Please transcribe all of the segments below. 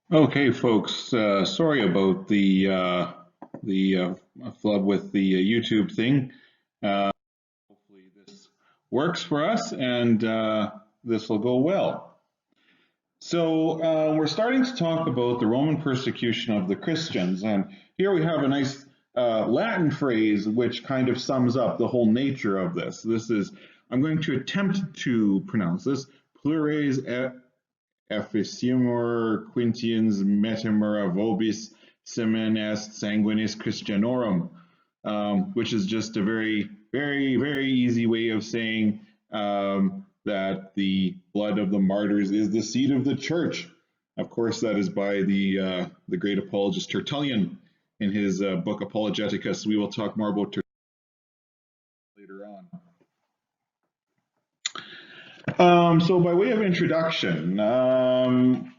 Okay, folks. Sorry about the flub with the YouTube thing. Hopefully, this works for us, and this will go well. So, we're starting to talk about the Roman persecution of the Christians, and here we have a nice Latin phrase which kind of sums up the whole nature of this. I'm going to attempt to pronounce this: plures efficimur quintiens metamera vobis semen est sanguinis Christianorum, which is just a very, very, very easy way of saying that the blood of the martyrs is the seed of the church. Of course, that is by the great apologist Tertullian in his book Apologeticus. We will talk more about Tertullian later on. So by way of introduction, I'm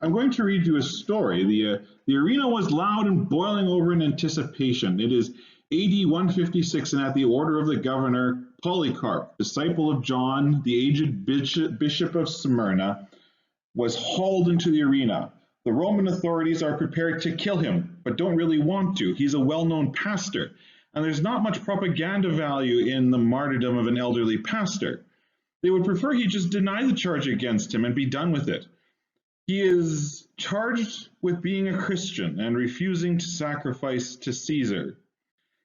going to read you a story. The arena was loud and boiling over in anticipation. It is AD 156, and at the order of the governor, Polycarp, disciple of John, the aged bishop of Smyrna, was hauled into the arena. The Roman authorities are prepared to kill him, but don't really want to. He's a well-known pastor, and there's not much propaganda value in the martyrdom of an elderly pastor. They would prefer he just deny the charge against him and be done with it. He is charged with being a Christian and refusing to sacrifice to Caesar.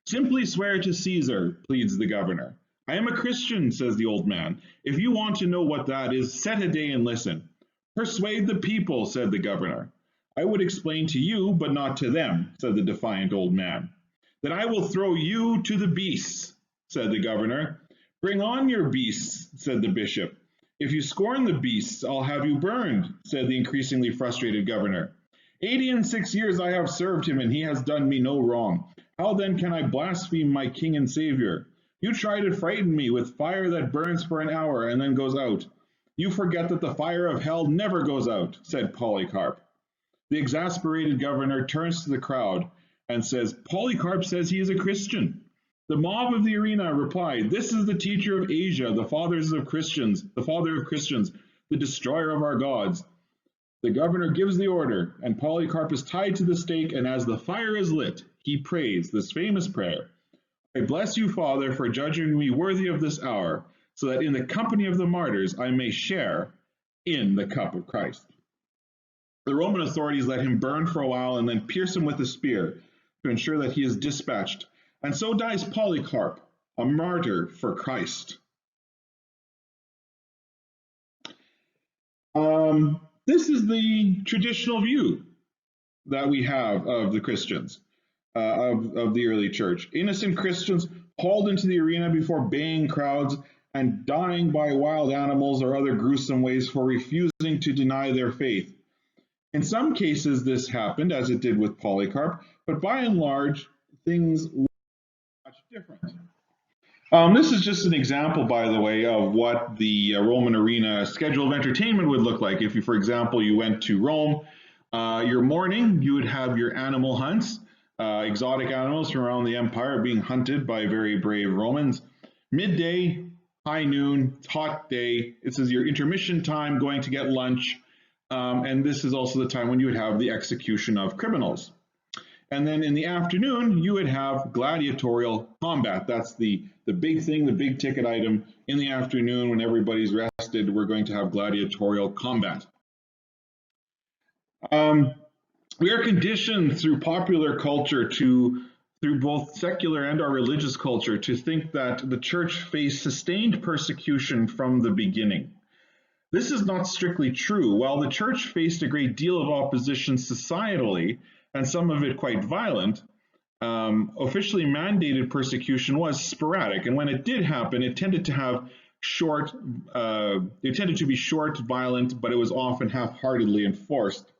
Simply swear to Caesar, pleads the governor. I am a Christian, says the old man. If you want to know what that is, set a day and listen. Persuade the people, said the governor. I would explain to you, but not to them, said the defiant old man. Then I will throw you to the beasts, said the governor. Bring on your beasts, said the bishop. If you scorn the beasts, I'll have you burned, said the increasingly frustrated governor. 86 years I have served him, and he has done me no wrong. How then can I blaspheme my king and savior? You try to frighten me with fire that burns for an hour and then goes out. You forget that the fire of hell never goes out, said Polycarp. The exasperated governor turns to the crowd and says, Polycarp says he is a Christian. The mob of the arena replied, This is the teacher of Asia, the father of Christians, the destroyer of our gods. The governor gives the order, and Polycarp is tied to the stake, and as the fire is lit, he prays this famous prayer. I bless you, Father, for judging me worthy of this hour, so that in the company of the martyrs I may share in the cup of Christ. The Roman authorities let him burn for a while and then pierce him with a spear to ensure that he is dispatched. And so dies Polycarp, a martyr for Christ. This is the traditional view that we have of the Christians, of the early church. Innocent Christians hauled into the arena before baying crowds and dying by wild animals or other gruesome ways for refusing to deny their faith. In some cases, this happened, as it did with Polycarp, but by and large, things were much different. This is just an example, by the way, of what the Roman arena schedule of entertainment would look like. If you, for example, you went to Rome, your morning, you would have your animal hunts. Exotic animals from around the empire being hunted by very brave Romans. Midday, high noon, hot day. This is your intermission time, going to get lunch. And this is also the time when you would have the execution of criminals. And then in the afternoon, you would have gladiatorial combat. That's the big thing, the big ticket item. In the afternoon, when everybody's rested, we're going to have gladiatorial combat. We are conditioned through popular culture through both secular and our religious culture, to think that the church faced sustained persecution from the beginning. This is not strictly true. While the church faced a great deal of opposition societally, and some of it quite violent, officially mandated persecution was sporadic, and when it did happen, it tended to be short, violent, but it was often half-heartedly enforced.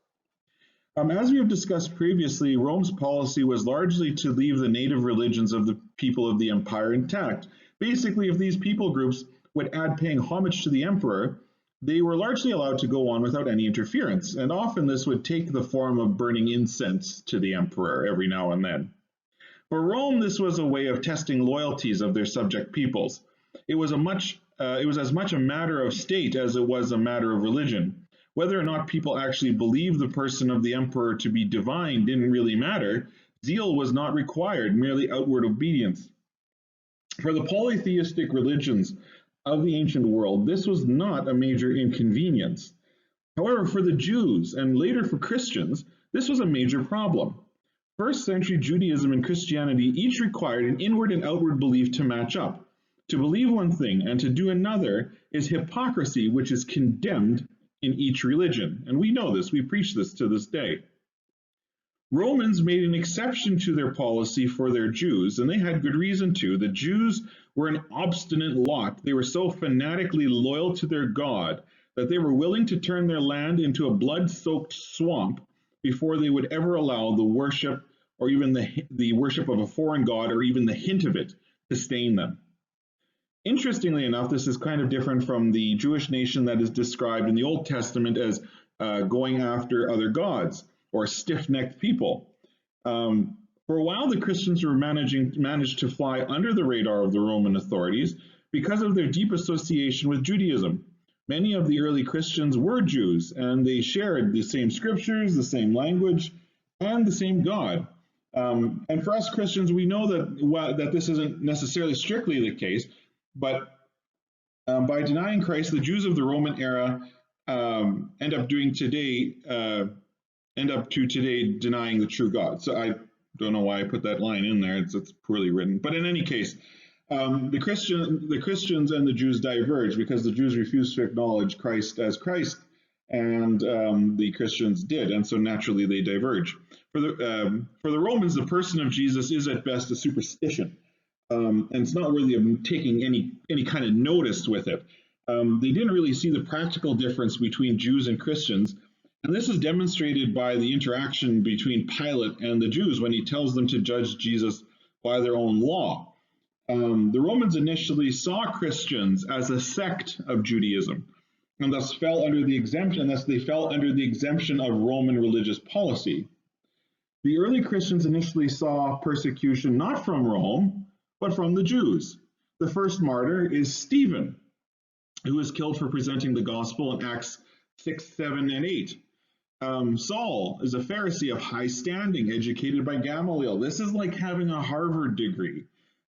As we have discussed previously, Rome's policy was largely to leave the native religions of the people of the empire intact. Basically, if these people groups would add paying homage to the emperor, they were largely allowed to go on without any interference, and often this would take the form of burning incense to the emperor every now and then. For Rome, this was a way of testing loyalties of their subject peoples. It was as much a matter of state as it was a matter of religion. Whether or not people actually believed the person of the emperor to be divine didn't really matter. Zeal was not required, merely outward obedience. For the polytheistic religions of the ancient world, this was not a major inconvenience. However, for the Jews and later for Christians, this was a major problem. First century Judaism and Christianity each required an inward and outward belief to match up. To believe one thing and to do another is hypocrisy, which is condemned in each religion. And we know this, we preach this to this day. Romans made an exception to their policy for their Jews, and they had good reason to. The Jews were an obstinate lot. They were so fanatically loyal to their God that they were willing to turn their land into a blood-soaked swamp before they would ever allow the worship or even the worship of a foreign god or even the hint of it to stain them. Interestingly enough, this is kind of different from the Jewish nation that is described in the Old Testament as going after other gods or stiff-necked people. For a while, the Christians were managed to fly under the radar of the Roman authorities because of their deep association with Judaism. Many of the early Christians were Jews, and they shared the same scriptures, the same language, and the same God. And for us Christians, we know that this isn't necessarily strictly the case, but by denying Christ, the Jews of the Roman era end up to today denying the true God. So I don't know why I put that line in there. It's poorly written. But in any case, the Christians and the Jews diverge because the Jews refused to acknowledge Christ as Christ, and the Christians did, and so naturally they diverge. For the Romans, the person of Jesus is at best a superstition, and it's not worthy of taking any kind of notice with it. They didn't really see the practical difference between Jews and Christians, and this is demonstrated by the interaction between Pilate and the Jews when he tells them to judge Jesus by their own law. The Romans initially saw Christians as a sect of Judaism, and thus they fell under the exemption of Roman religious policy. The early Christians initially saw persecution not from Rome, but from the Jews. The first martyr is Stephen, who was killed for presenting the gospel in Acts 6, 7, and 8. Saul is a Pharisee of high standing, educated by Gamaliel. This is like having a Harvard degree.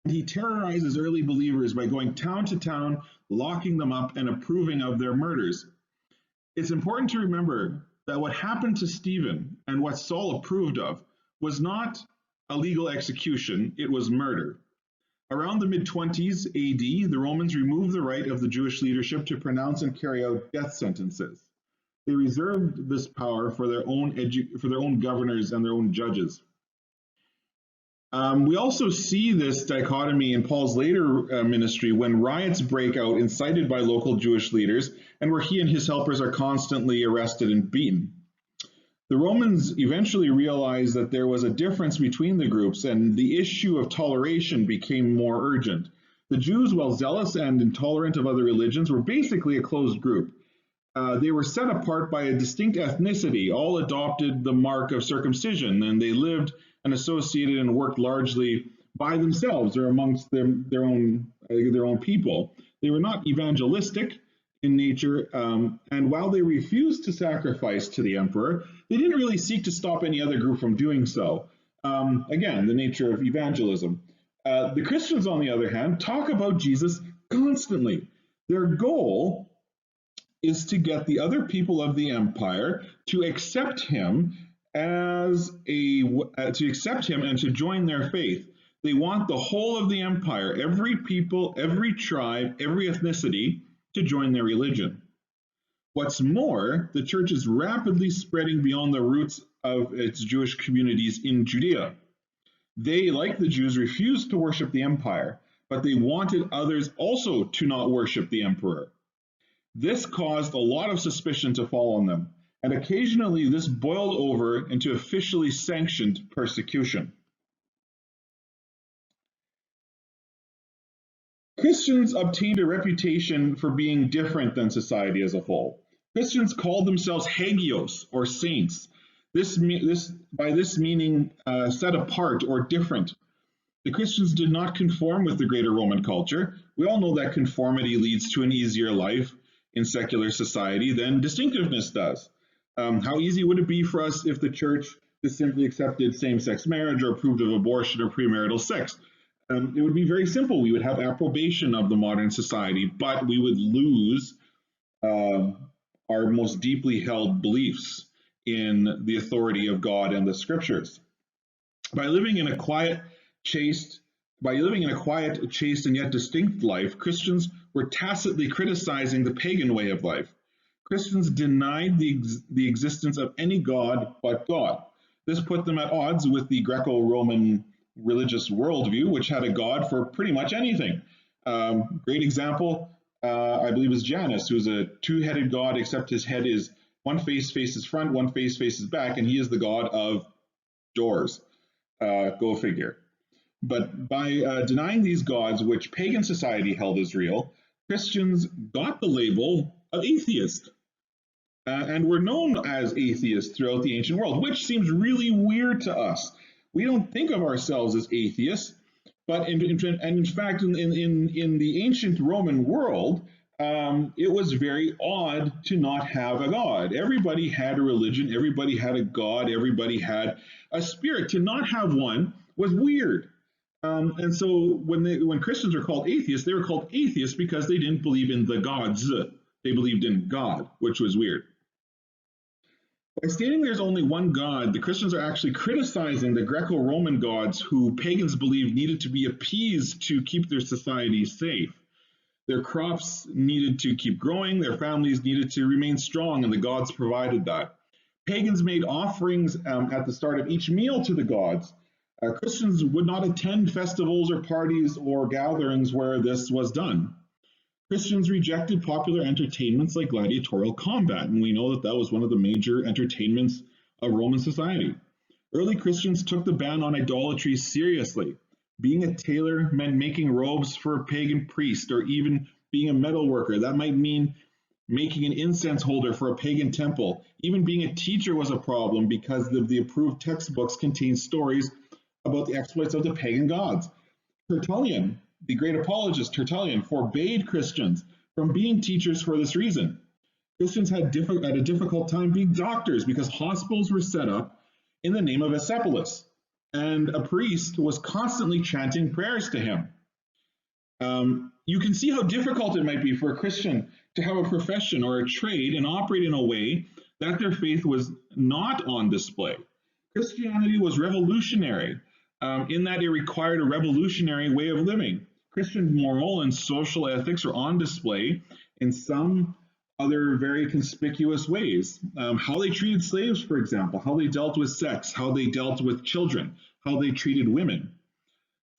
He terrorizes early believers by going town to town, locking them up, and approving of their murders. It's important to remember that what happened to Stephen and what Saul approved of was not a legal execution, it was murder. Around the mid-20s AD, the Romans removed the right of the Jewish leadership to pronounce and carry out death sentences. They reserved this power for their own governors and their own judges. We also see this dichotomy in Paul's later ministry when riots break out incited by local Jewish leaders and where he and his helpers are constantly arrested and beaten. The Romans eventually realized that there was a difference between the groups, and the issue of toleration became more urgent. The Jews, while zealous and intolerant of other religions, were basically a closed group. They were set apart by a distinct ethnicity, all adopted the mark of circumcision, and they lived and associated and worked largely by themselves or amongst their own people. They were not evangelistic in nature, and while they refused to sacrifice to the emperor, they didn't really seek to stop any other group from doing so. Again, the nature of evangelism. The Christians, on the other hand, talk about Jesus constantly. Their goal is to get the other people of the empire to accept him and to join their faith. They want the whole of the empire, every people, every tribe, every ethnicity, to join their religion. What's more, the church is rapidly spreading beyond the roots of its Jewish communities in Judea. They, like the Jews, refused to worship the empire, but they wanted others also to not worship the emperor. This caused a lot of suspicion to fall on them, and occasionally this boiled over into officially sanctioned persecution. Christians obtained a reputation for being different than society as a whole. Christians called themselves hagios, or saints. By this meaning set apart or different. The Christians did not conform with the greater Roman culture. We all know that conformity leads to an easier life. in secular society than distinctiveness does. How easy would it be for us if the church just simply accepted same-sex marriage or approved of abortion or premarital sex? It would be very simple. We would have approbation of the modern society, but we would lose our most deeply held beliefs in the authority of God and the scriptures. By living in a quiet, chaste, and yet distinct life, Christians were tacitly criticizing the pagan way of life. Christians denied the existence of any God but God. This put them at odds with the Greco-Roman religious worldview, which had a God for pretty much anything. Great example, I believe, is Janus, who's a two-headed God, except his head is one face faces front, one face faces back, and he is the God of doors. Go figure. But by denying these gods, which pagan society held as real, Christians got the label of atheist. And were known as atheists throughout the ancient world, which seems really weird to us. We don't think of ourselves as atheists, but in fact, in the ancient Roman world, it was very odd to not have a god. Everybody had a religion, everybody had a god, everybody had a spirit. To not have one was weird. And so when Christians were called atheists, they were called atheists because they didn't believe in the gods. They believed in God, which was weird. By stating there's only one God, the Christians are actually criticizing the Greco-Roman gods who pagans believed needed to be appeased to keep their society safe. Their crops needed to keep growing, their families needed to remain strong, and the gods provided that. Pagans made offerings at the start of each meal to the gods. Christians would not attend festivals or parties or gatherings where this was done. Christians rejected popular entertainments like gladiatorial combat, and we know that that was one of the major entertainments of Roman society. Early Christians took the ban on idolatry seriously. Being a tailor meant making robes for a pagan priest, or even being a metal worker. That might mean making an incense holder for a pagan temple. Even being a teacher was a problem because the approved textbooks contained stories about the exploits of the pagan gods. Tertullian, the great apologist Tertullian, forbade Christians from being teachers for this reason. Christians had a difficult time being doctors because hospitals were set up in the name of Asclepius, and a priest was constantly chanting prayers to him. You can see how difficult it might be for a Christian to have a profession or a trade and operate in a way that their faith was not on display. Christianity was revolutionary in that it required a revolutionary way of living. Christian moral and social ethics were on display in some other very conspicuous ways. How they treated slaves, for example, how they dealt with sex, how they dealt with children, how they treated women.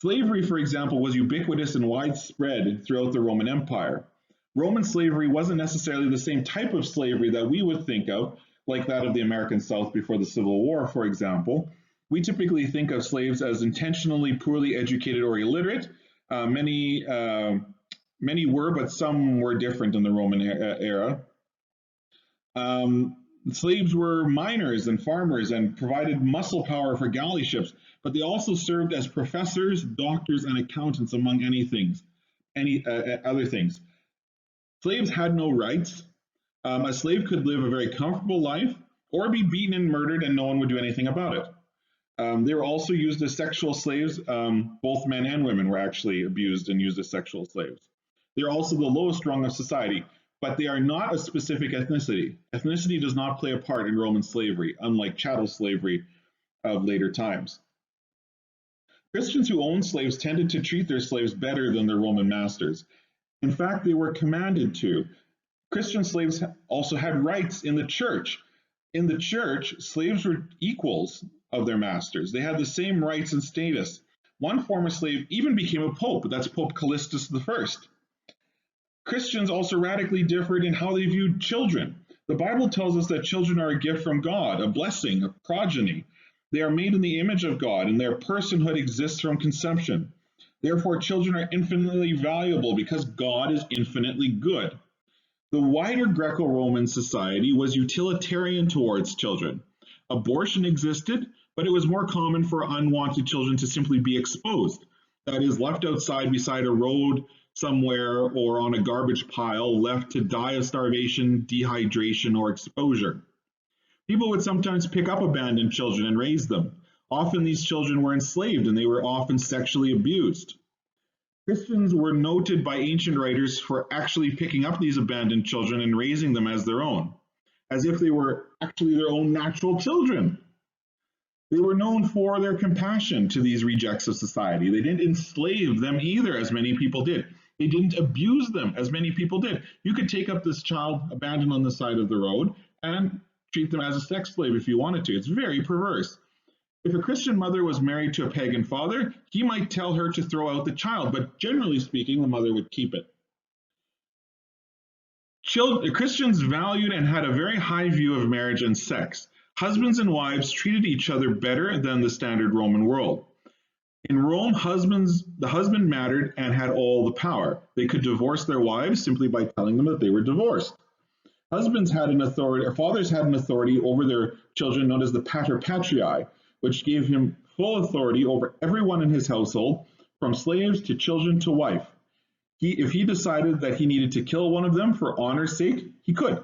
Slavery, for example, was ubiquitous and widespread throughout the Roman Empire. Roman slavery wasn't necessarily the same type of slavery that we would think of, like that of the American South before the Civil War, for example. We typically think of slaves as intentionally poorly educated or illiterate. Many were, but some were different in the Roman era. Slaves were miners and farmers and provided muscle power for galley ships, but they also served as professors, doctors, and accountants, among other things. Slaves had no rights. A slave could live a very comfortable life or be beaten and murdered, and no one would do anything about it. They were also used as sexual slaves. Both men and women were actually abused and used as sexual slaves. They are also the lowest rung of society, but they are not a specific ethnicity. Ethnicity does not play a part in Roman slavery, unlike chattel slavery of later times. Christians who owned slaves tended to treat their slaves better than their Roman masters. In fact, they were commanded to. Christian slaves also had rights in the church. In the church, slaves were equals of their masters. They had the same rights and status. One former slave even became a pope. That's Pope Callistus I. Christians also radically differed in how they viewed children. The Bible tells us that children are a gift from God, a blessing, a progeny. They are made in the image of God, and their personhood exists from conception. Therefore, children are infinitely valuable because God is infinitely good. The wider Greco-Roman society was utilitarian towards children. Abortion existed, but it was more common for unwanted children to simply be exposed, that is, left outside beside a road somewhere or on a garbage pile, left to die of starvation, dehydration, or exposure. People would sometimes pick up abandoned children and raise them. Often these children were enslaved and they were often sexually abused. Christians were noted by ancient writers for actually picking up these abandoned children and raising them as their own, as if they were actually their own natural children. They were known for their compassion to these rejects of society. They didn't enslave them either, as many people did. They didn't abuse them, as many people did. You could take up this child abandoned on the side of the road and treat them as a sex slave if you wanted to. It's very perverse. If a Christian mother was married to a pagan father, he might tell her to throw out the child, but generally speaking, the mother would keep it. Christians valued and had a very high view of marriage and sex. Husbands and wives treated each other better than the standard Roman world. In Rome, the husband mattered and had all the power. They could divorce their wives simply by telling them that they were divorced. Husbands had an authority, or fathers had an authority over their children known as the pater patriae, which gave him full authority over everyone in his household, from slaves to children to wife. If he decided that he needed to kill one of them for honor's sake, he could.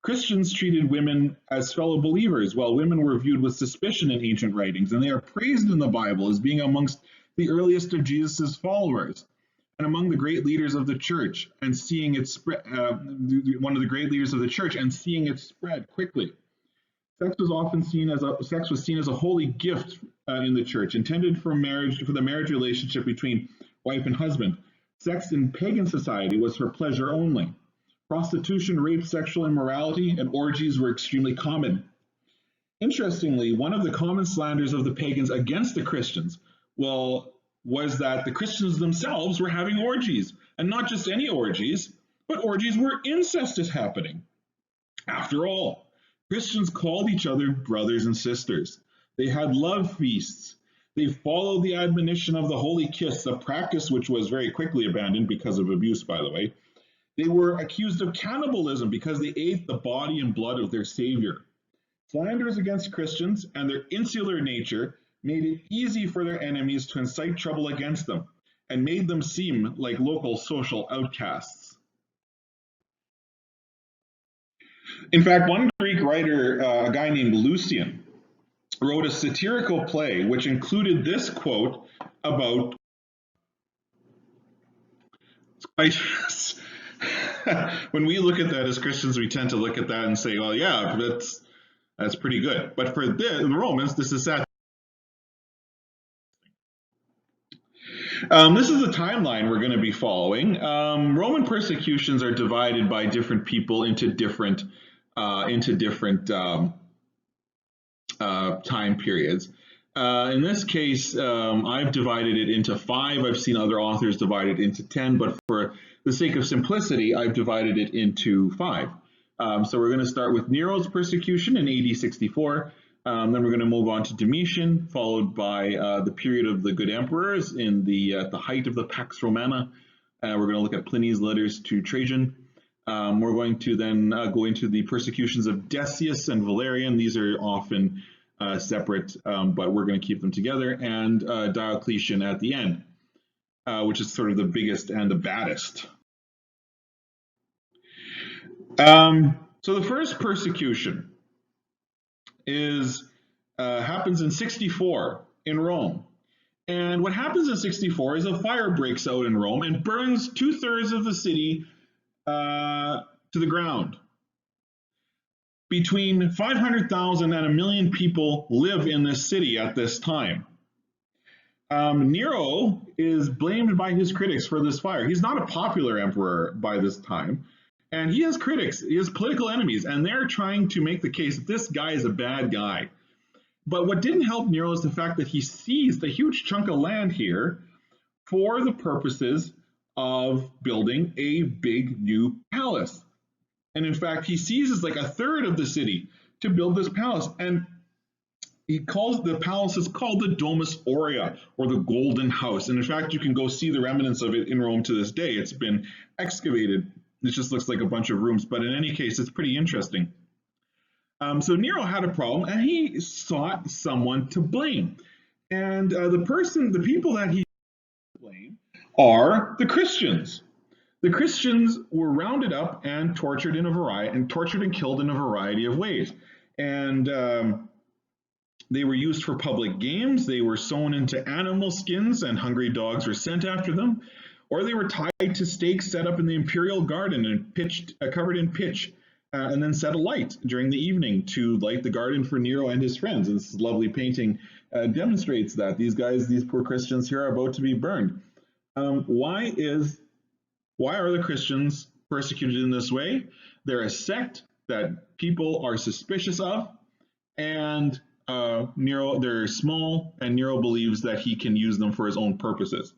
Christians treated women as fellow believers, while women were viewed with suspicion in ancient writings, and they are praised in the Bible as being amongst the earliest of Jesus' followers and among the great leaders of the church, and seeing it spread. One of the great leaders of the church, and seeing it spread quickly. Sex was seen as a holy gift in the church, intended for the marriage relationship between wife and husband. Sex in pagan society was for pleasure only. Prostitution, rape, sexual immorality, and orgies were extremely common. Interestingly, one of the common slanders of the pagans against the Christians, was that the Christians themselves were having orgies, and not just any orgies, but orgies where incest is happening. After all, Christians called each other brothers and sisters. They had love feasts. They followed the admonition of the holy kiss, a practice which was very quickly abandoned because of abuse, by the way. They were accused of cannibalism because they ate the body and blood of their Savior. Slanders against Christians and their insular nature made it easy for their enemies to incite trouble against them and made them seem like local social outcasts. In fact, one Greek writer, a guy named Lucian, wrote a satirical play which included this quote about when we look at that as Christians, we tend to look at that and say, well, yeah, that's pretty good. But for the Romans, this is sad. This is the timeline we're going to be following. Roman persecutions are divided by different people into different time periods. In this case, I've divided it into 5. I've seen other authors divide it into 10, but for the sake of simplicity, I've divided it into 5. So we're going to start with Nero's persecution in AD 64. Then we're going to move on to Domitian, followed by the period of the good emperors in the height of the Pax Romana. We're going to look at Pliny's letters to Trajan. We're going to then go into the persecutions of Decius and Valerian. These are often separate, but we're going to keep them together, and Diocletian at the end, which is sort of the biggest and the baddest. So the first persecution happens in 64 in Rome. And what happens in 64 is a fire breaks out in Rome and burns 2/3 of the city to the ground. Between 500,000 and 1 million people live in this city at this time. Nero is blamed by his critics for this fire. He's not a popular emperor by this time, and he has critics, he has political enemies, and they're trying to make the case that this guy is a bad guy. But what didn't help Nero is the fact that he seized a huge chunk of land here for the purposes of building a big new palace. And in fact, he seizes like 1/3 of the city to build this palace. And he calls the palace is called the Domus Aurea, or the Golden House. And in fact, you can go see the remnants of it in Rome to this day. It's been excavated. It just looks like a bunch of rooms, but in any case, it's pretty interesting. So Nero had a problem, and he sought someone to blame. And the people that he blamed are the Christians. The Christians were rounded up and tortured and killed in a variety of ways. And they were used for public games. They were sewn into animal skins, and hungry dogs were sent after them. Or they were tied to stakes set up in the imperial garden and covered in pitch, and then set alight during the evening to light the garden for Nero and his friends. And this lovely painting demonstrates that these poor Christians here, are about to be burned. Why are the Christians persecuted in this way? They're a sect that people are suspicious of, and they're small, and Nero believes that he can use them for his own purposes.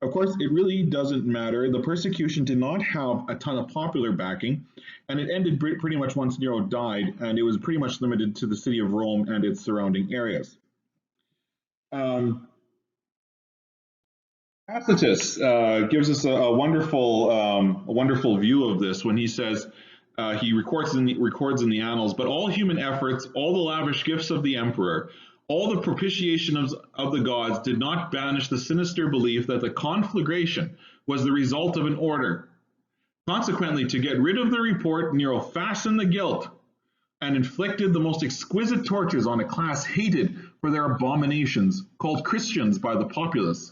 Of course, it really doesn't matter. The persecution did not have a ton of popular backing, and it ended pretty much once Nero died, and it was pretty much limited to the city of Rome and its surrounding areas. Tacitus gives us a wonderful view of this when he says, he records in the annals, but all human efforts, all the lavish gifts of the emperor, all the propitiation of the gods did not banish the sinister belief that the conflagration was the result of an order. Consequently, to get rid of the report, Nero fastened the guilt and inflicted the most exquisite tortures on a class hated for their abominations, called Christians by the populace.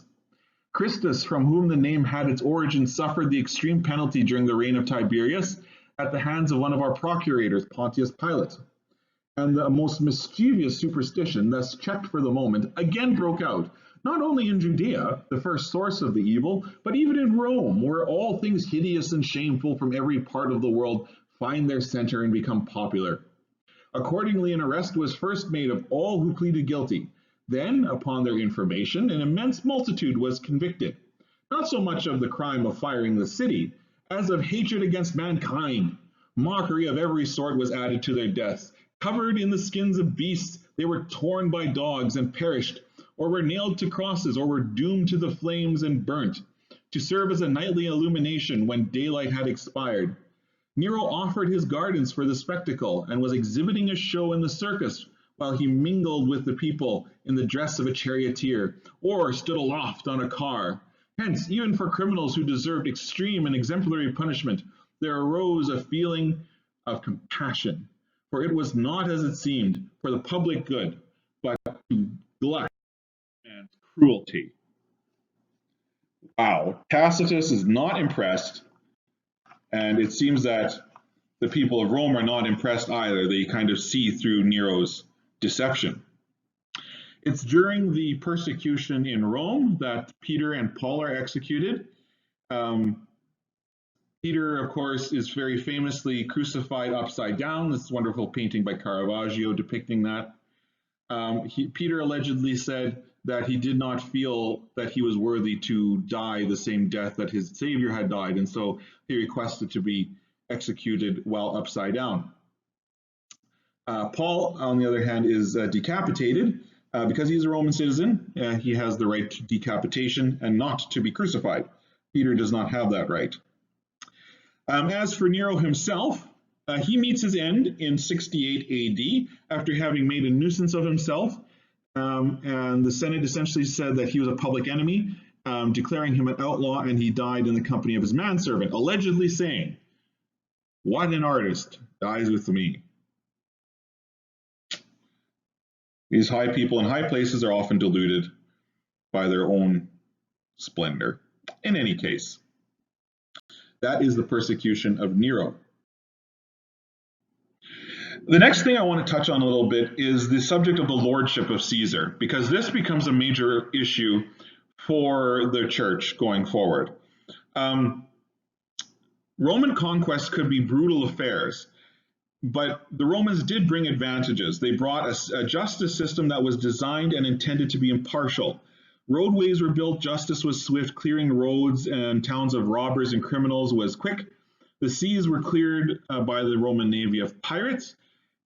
Christus, from whom the name had its origin, suffered the extreme penalty during the reign of Tiberius at the hands of one of our procurators, Pontius Pilate. And the most mischievous superstition, thus checked for the moment, again broke out, not only in Judea, the first source of the evil, but even in Rome, where all things hideous and shameful from every part of the world find their center and become popular. Accordingly, an arrest was first made of all who pleaded guilty. Then, upon their information, an immense multitude was convicted, not so much of the crime of firing the city, as of hatred against mankind. Mockery of every sort was added to their deaths. Covered in the skins of beasts, they were torn by dogs and perished, or were nailed to crosses, or were doomed to the flames and burnt, to serve as a nightly illumination when daylight had expired. Nero offered his gardens for the spectacle, and was exhibiting a show in the circus, while he mingled with the people in the dress of a charioteer, or stood aloft on a car. Hence, even for criminals who deserved extreme and exemplary punishment, there arose a feeling of compassion, for it was not, as it seemed, for the public good, but to glut and cruelty. Wow, Tacitus is not impressed, and it seems that the people of Rome are not impressed either. They kind of see through Nero's deception. It's during the persecution in Rome that Peter and Paul are executed. Peter, of course, is very famously crucified upside down. This wonderful painting by Caravaggio depicting that. Peter allegedly said that he did not feel that he was worthy to die the same death that his Savior had died, and so he requested to be executed while upside down. Paul, on the other hand, is decapitated. Because he's a Roman citizen, he has the right to decapitation and not to be crucified. Peter does not have that right. As for Nero himself, he meets his end in 68 AD after having made a nuisance of himself, and the Senate essentially said that he was a public enemy, declaring him an outlaw, and he died in the company of his manservant, allegedly saying, "What an artist dies with me." These high people in high places are often deluded by their own splendor. In any case, that is the persecution of Nero. The next thing I want to touch on a little bit is the subject of the lordship of Caesar, because this becomes a major issue for the church going forward. Roman conquest could be brutal affairs, but the Romans did bring advantages. They brought a justice system that was designed and intended to be impartial. Roadways were built, justice was swift, clearing roads and towns of robbers and criminals was quick. The seas were cleared by the Roman navy of pirates,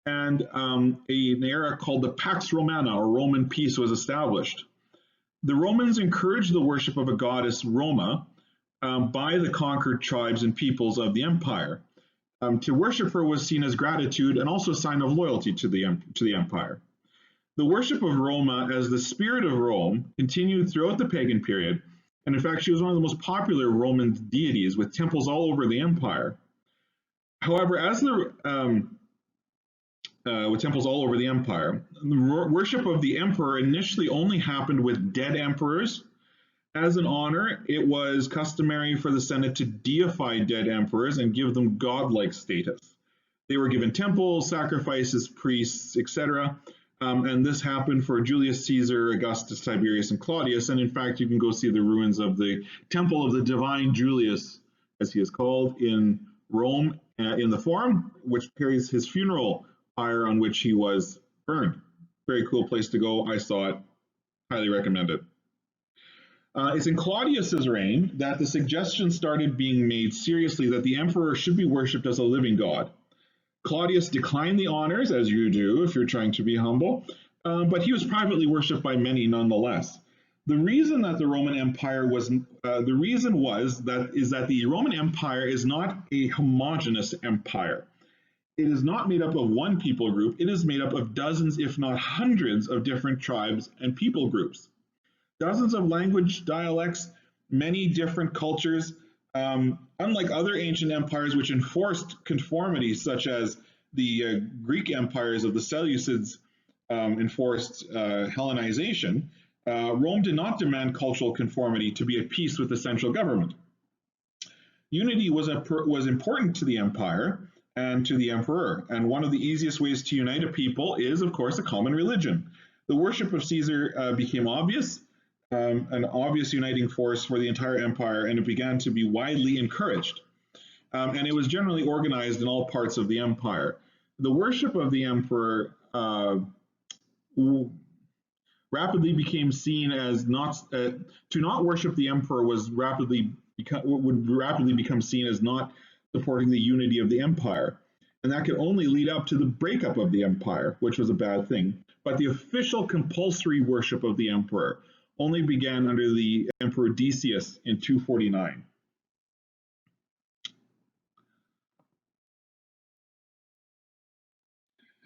and an era called the Pax Romana, or Roman peace, was established. The Romans encouraged the worship of a goddess, Roma, by the conquered tribes and peoples of the empire. To worship her was seen as gratitude and also a sign of loyalty to the empire. The worship of Roma as the spirit of Rome continued throughout the pagan period, And in fact, she was one of the most popular Roman deities with temples all over the empire. However, with temples all over the empire, the worship of the emperor initially only happened with dead emperors. As an honor, it was customary for the Senate to deify dead emperors and give them godlike status. They were given temples, sacrifices, priests, etc. And this happened for Julius Caesar, Augustus, Tiberius, and Claudius. And in fact, you can go see the ruins of the Temple of the Divine Julius, as he is called, in Rome, in the Forum, which carries his funeral pyre on which he was burned. Very cool place to go. I saw it. Highly recommend it. It's in Claudius's reign that the suggestion started being made seriously that the emperor should be worshipped as a living god. Claudius declined the honors, as you do if you're trying to be humble, but he was privately worshipped by many nonetheless. The reason that the Roman Empire was, that the Roman Empire is not a homogeneous empire. It is not made up of one people group. It is made up of dozens, if not hundreds, of different tribes and people groups. Dozens of language, dialects, many different cultures. Unlike other ancient empires which enforced conformity, such as the Greek empires of the Seleucids enforced Hellenization, Rome did not demand cultural conformity to be at peace with the central government. Unity was important to the empire and to the emperor, and one of the easiest ways to unite a people is, of course, a common religion. The worship of Caesar became obvious, an obvious uniting force for the entire empire, and it began to be widely encouraged. And it was generally organized in all parts of the empire. The worship of the emperor rapidly became seen as to not worship the emperor would rapidly become seen as not supporting the unity of the empire. And that could only lead up to the breakup of the empire, which was a bad thing. But the official compulsory worship of the emperor only began under the Emperor Decius in 249.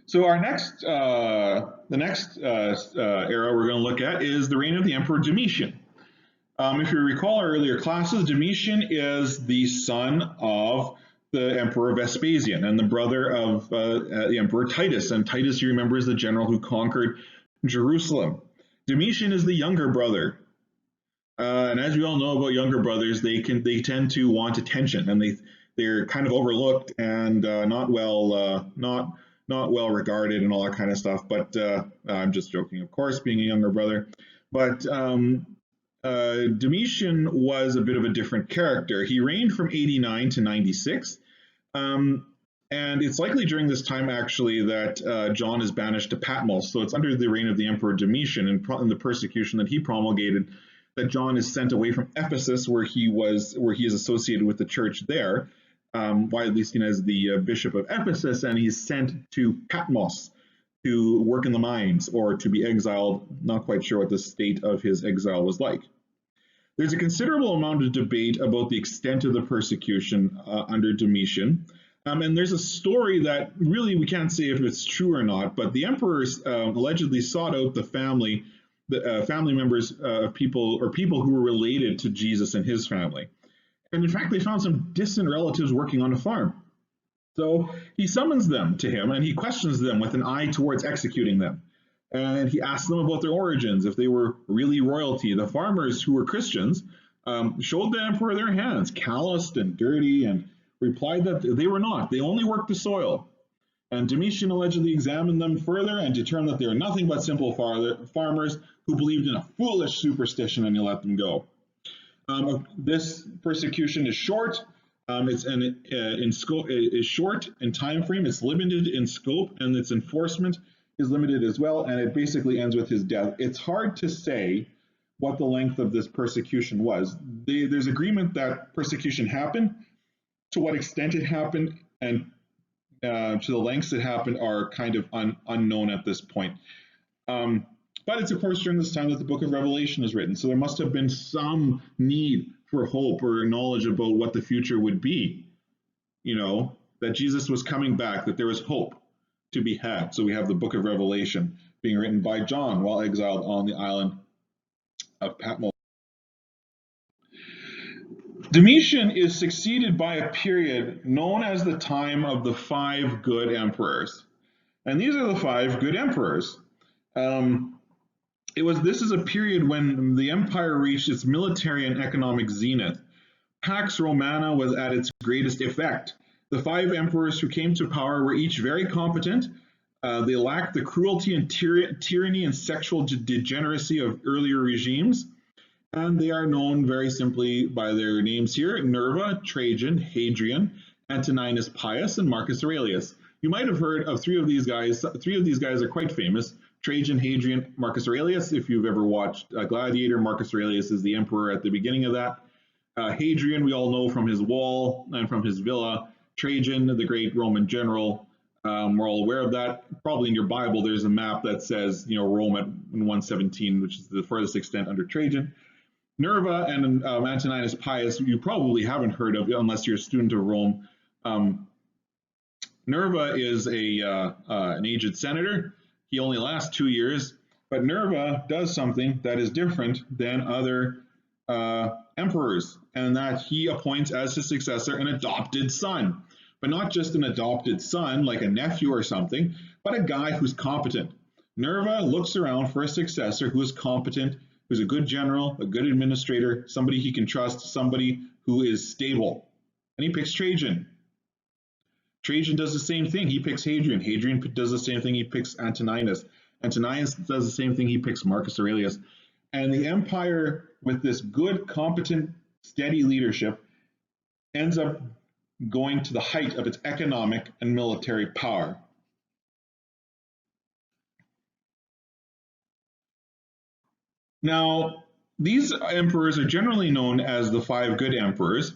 So the next era we're going to look at is the reign of the Emperor Domitian. If you recall our earlier classes, Domitian is the son of the Emperor Vespasian and the brother of the Emperor Titus. And Titus, you remember, is the general who conquered Jerusalem. Domitian is the younger brother. And as we all know about younger brothers, they tend to want attention, and they're kind of overlooked and not well regarded and all that kind of stuff. But I'm just joking, of course, being a younger brother. But Domitian was a bit of a different character. He reigned from 89 to 96. And it's likely during this time, actually, that John is banished to Patmos. So it's under the reign of the Emperor Domitian and the persecution that he promulgated that John is sent away from Ephesus, where he is associated with the church there, widely seen as the bishop of Ephesus, and he's sent to Patmos to work in the mines or to be exiled. Not quite sure what the state of his exile was like. There's a considerable amount of debate about the extent of the persecution under Domitian. And there's a story that really we can't say if it's true or not, but the emperor allegedly sought out the family members of people who were related to Jesus and his family. And in fact, they found some distant relatives working on a farm. So he summons them to him and he questions them with an eye towards executing them. And he asks them about their origins, if they were really royalty. The farmers who were Christians showed the emperor their hands, calloused and dirty, and replied that they were not. They only worked the soil. And Domitian allegedly examined them further and determined that they were nothing but simple farmers who believed in a foolish superstition, and he let them go. This persecution is short. It's short in time frame. It's limited in scope, and its enforcement is limited as well. And it basically ends with his death. It's hard to say what the length of this persecution was. There's agreement that persecution happened. To what extent it happened and to the lengths it happened are kind of unknown at this point. But it's, of course, during this time that the book of Revelation is written. So there must have been some need for hope or knowledge about what the future would be, that Jesus was coming back, that there was hope to be had. So we have the book of Revelation being written by John while exiled on the island of Patmos. Domitian is succeeded by a period known as the time of the five good emperors. And these are the five good emperors. This is a period when the empire reached its military and economic zenith. Pax Romana was at its greatest effect. The five emperors who came to power were each very competent. They lacked the cruelty and tyranny and sexual degeneracy of earlier regimes. And they are known very simply by their names here: Nerva, Trajan, Hadrian, Antoninus Pius, and Marcus Aurelius. You might have heard of three of these guys. Three of these guys are quite famous: Trajan, Hadrian, Marcus Aurelius. If you've ever watched Gladiator, Marcus Aurelius is the emperor at the beginning of that. Hadrian, we all know from his wall and from his villa. Trajan, the great Roman general, we're all aware of that. Probably in your Bible, there's a map that says, Rome at 117, which is the furthest extent under Trajan. Nerva and Antoninus Pius, you probably haven't heard of unless you're a student of Rome. Nerva is an aged senator. He only lasts 2 years, but Nerva does something that is different than other emperors, and that he appoints as his successor an adopted son. But not just an adopted son, like a nephew or something, but a guy who's competent. Nerva looks around for a successor who is competent, who's a good general, a good administrator, somebody he can trust, somebody who is stable. And he picks Trajan. Trajan does the same thing. He picks Hadrian. Hadrian does the same thing. He picks Antoninus. Antoninus does the same thing. He picks Marcus Aurelius. And the empire, with this good, competent, steady leadership, ends up going to the height of its economic and military power. Now, these emperors are generally known as the five good emperors.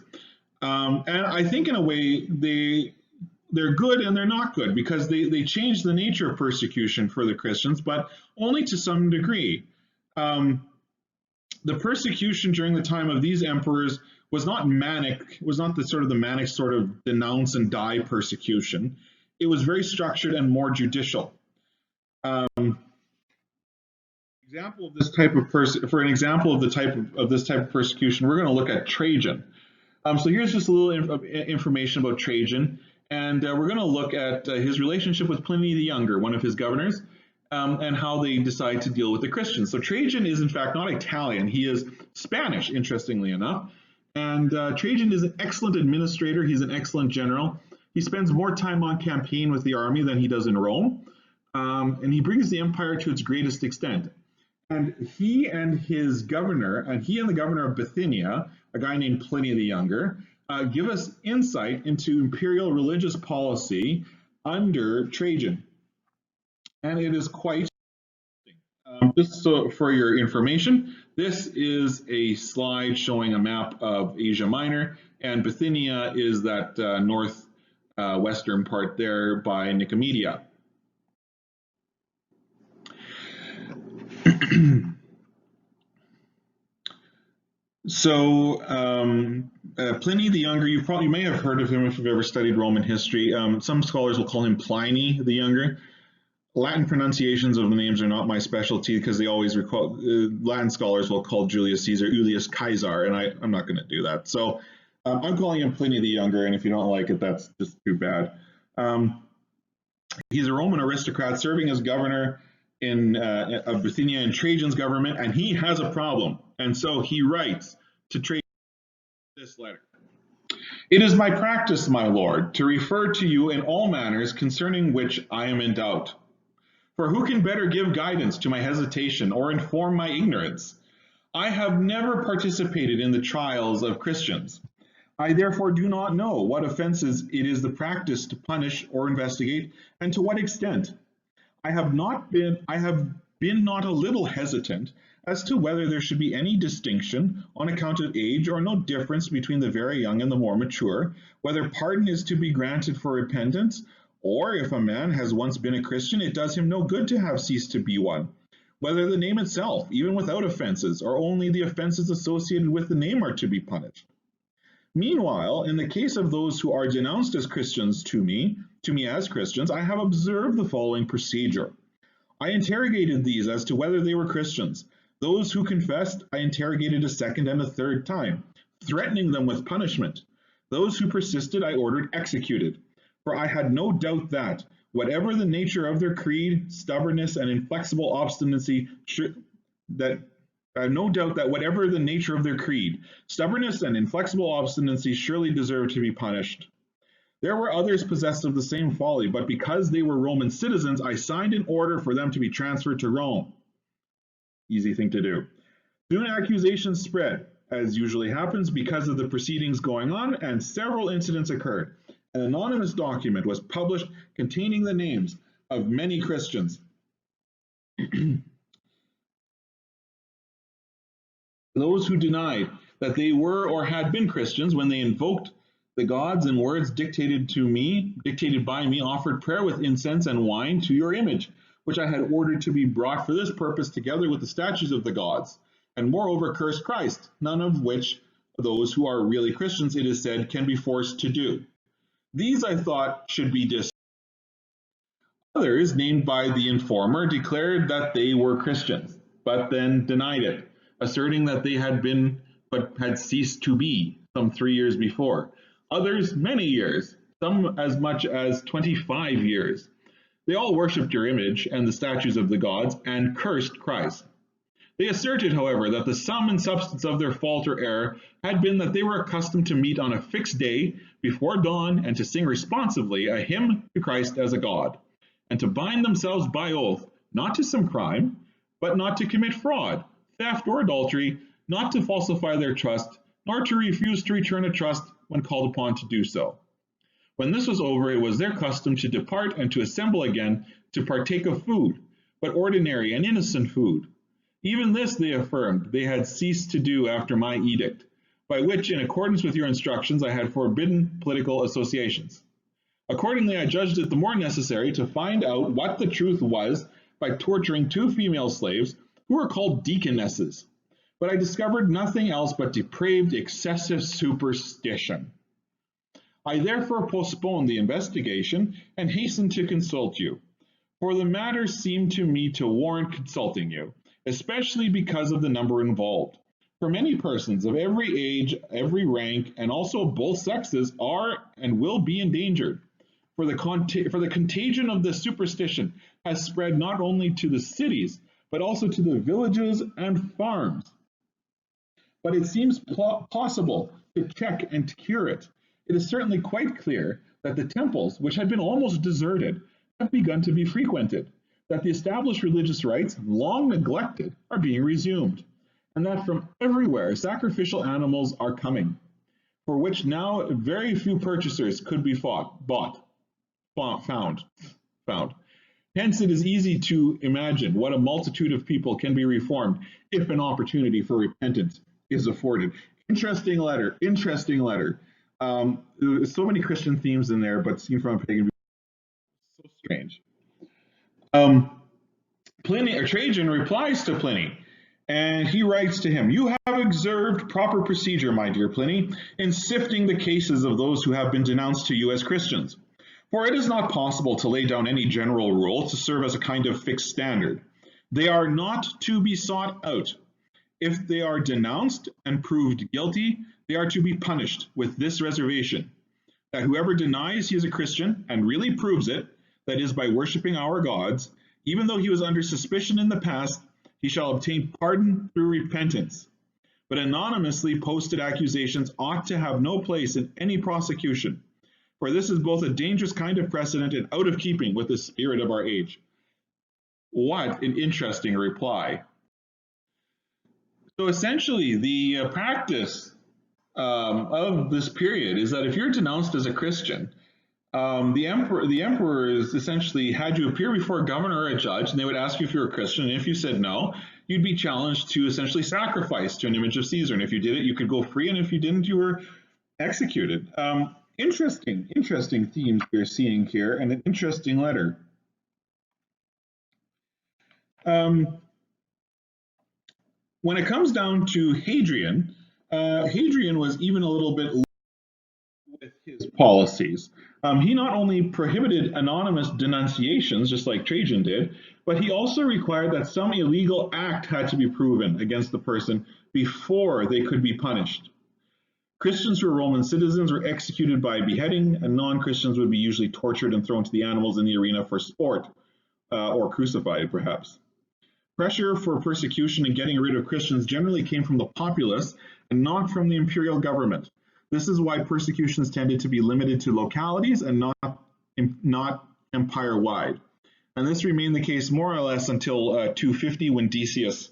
And I think in a way they're good and they're not good, because they change the nature of persecution for the Christians, but only to some degree. The persecution during the time of these emperors was not manic, was not the manic sort of denounce and die persecution. It was very structured and more judicial. Example of this type of for an example of this type of persecution, we're going to look at Trajan. So here's just a little information about Trajan, and we're going to look at his relationship with Pliny the Younger, one of his governors, and how they decide to deal with the Christians. So Trajan is in fact not Italian, he is Spanish, interestingly enough. And Trajan is an excellent administrator, he's an excellent general. He spends more time on campaign with the army than he does in Rome, and he brings the empire to its greatest extent. And he and the governor of Bithynia, a guy named Pliny the Younger, give us insight into imperial religious policy under Trajan. And it is quite just so for your information, this is a slide showing a map of Asia Minor, and Bithynia is that northwestern part there by Nicomedia. So Pliny the Younger, you may have heard of him if you've ever studied Roman history. Some scholars will call him Pliny the Younger. Latin pronunciations of the names are not my specialty, because they always recall, Latin scholars will call Julius Caesar Julius Caesar, and I'm not going to do that. So I'm calling him Pliny the Younger, and if you don't like it, that's just too bad. He's a Roman aristocrat serving as governor of Bithynia in Trajan's government, and he has a problem. And so he writes to Trajan this letter. It is my practice, my lord, to refer to you in all matters concerning which I am in doubt. For who can better give guidance to my hesitation or inform my ignorance? I have never participated in the trials of Christians. I therefore do not know what offenses it is the practice to punish or investigate, and to what extent. I have been not a little hesitant as to whether there should be any distinction on account of age, or no difference between the very young and the more mature, whether pardon is to be granted for repentance, or if a man has once been a Christian, it does him no good to have ceased to be one, whether the name itself, even without offenses, or only the offenses associated with the name are to be punished. Meanwhile, in the case of those who are denounced as Christians to me as Christians, I have observed the following procedure. I interrogated these as to whether they were Christians. Those who confessed, I interrogated a second and a third time. threatening them with punishment. Those who persisted I ordered executed, for I had no doubt that, whatever the nature of their creed, stubbornness, and inflexible obstinacy that I have no doubt that whatever the nature of their creed, stubbornness and inflexible obstinacy surely deserve to be punished. There were others possessed of the same folly, but because they were Roman citizens, I signed an order for them to be transferred to Rome. Easy thing to do. Soon accusations spread, as usually happens because of the proceedings going on, and several incidents occurred. An anonymous document was published containing the names of many Christians. Those who denied that they were or had been Christians when they invoked the gods and words dictated by me, offered prayer with incense and wine to your image, which I had ordered to be brought for this purpose together with the statues of the gods, and moreover cursed Christ, none of which those who are really Christians, it is said, can be forced to do. These I thought should be dismissed. Others, named by the informer, declared that they were Christians, but then denied it, asserting that they had been but had ceased to be some 3 years before. Others, many years, some as much as 25 years. They all worshipped your image and the statues of the gods and cursed Christ. They asserted, however, that the sum and substance of their fault or error had been that they were accustomed to meet on a fixed day before dawn and to sing responsively a hymn to Christ as a God, and to bind themselves by oath not to some crime, but not to commit fraud, theft, or adultery, not to falsify their trust, nor to refuse to return a trust when called upon to do so. When this was over, it was their custom to depart and to assemble again to partake of food, but ordinary and innocent food. Even this, they affirmed, they had ceased to do after my edict, by which, in accordance with your instructions, I had forbidden political associations. Accordingly, I judged it the more necessary to find out what the truth was by torturing 2 female slaves who were called deaconesses. But I discovered nothing else but depraved, excessive superstition. I therefore postponed the investigation and hastened to consult you, for the matter seemed to me to warrant consulting you, especially because of the number involved. For many persons of every age, every rank, and also both sexes are and will be endangered. For the contagion of this superstition has spread not only to the cities, but also to the villages and farms. But it seems possible to check and to cure it. It is certainly quite clear that the temples, which had been almost deserted, have begun to be frequented, that the established religious rites, long neglected, are being resumed, and that from everywhere sacrificial animals are coming, for which now very few purchasers could be found. Hence it is easy to imagine what a multitude of people can be reformed if an opportunity for repentance is afforded. Interesting letter, interesting letter. There's so many Christian themes in there, but seen from a pagan view, so strange. Trajan replies to Pliny, and he writes to him, "You have observed proper procedure, my dear Pliny, in sifting the cases of those who have been denounced to you as Christians. For it is not possible to lay down any general rule to serve as a kind of fixed standard. They are not to be sought out. If they are denounced and proved guilty, they are to be punished with this reservation, that whoever denies he is a Christian and really proves it, that is, by worshiping our gods, even though he was under suspicion in the past, he shall obtain pardon through repentance. But anonymously posted accusations ought to have no place in any prosecution, for this is both a dangerous kind of precedent and out of keeping with the spirit of our age." What an interesting reply. So essentially, the practice of this period is that if you're denounced as a Christian, the emperors essentially had you appear before a governor or a judge, and they would ask you if you were a Christian, and if you said no, you'd be challenged to essentially sacrifice to an image of Caesar, and if you did it, you could go free, and if you didn't, you were executed. Interesting themes we're seeing here, and an interesting letter. When it comes down to Hadrian, Hadrian was even a little bit with his policies. He not only prohibited anonymous denunciations, just like Trajan did, but he also required that some illegal act had to be proven against the person before they could be punished. Christians who were Roman citizens were executed by beheading, and non-Christians would be usually tortured and thrown to the animals in the arena for sport, or crucified, perhaps. Pressure for persecution and getting rid of Christians generally came from the populace and not from the imperial government. This is why persecutions tended to be limited to localities and not empire-wide. And this remained the case more or less until 250 when Decius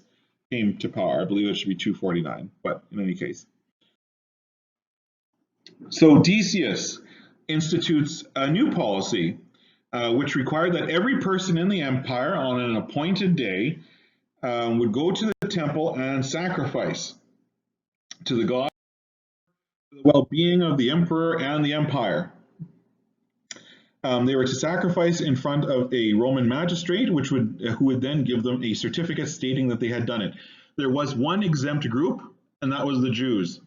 came to power. I believe it should be 249, but in any case. So Decius institutes a new policy which required that every person in the empire on an appointed day would go to the temple and sacrifice to the god for the well-being of the emperor and the empire. They were to sacrifice in front of a Roman magistrate, who would then give them a certificate stating that they had done it. There was one exempt group, and that was the Jews.